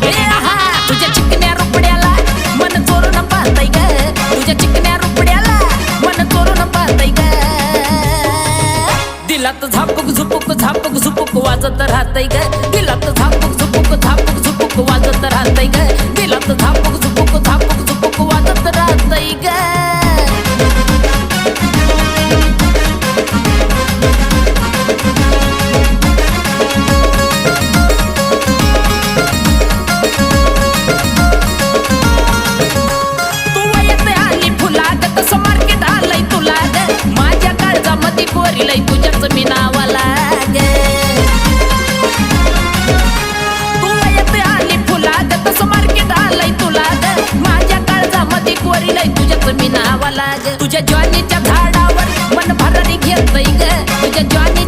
ए आहा तुझ्या चिकन्या रुपड्याला मन चोरून पाहतय ग तुझ्या चिकन्या रुपड्याला मन चोरून पाहतय ग दिलात झापूक झुपूक झापूक झुपूक वाजत राहतय ग दिलात झापूक झुपूक झापूक झुपूक वाजत राहतय ग दिलात झापूक झुपूक झापूक झुपूक वाजत राहतय ग पोरीलाई तुझ्याच मी नावाला ग तू येते आली फुला ग तसं मार्केट आलंय तुला ग माझ्या काळजामध्ये पोरीलाई तुझ्याच मी नावाला ग तुझ्या ज्वानीच्या झाडावर मन भरारी घेतय ग तुझ्या ज्वानी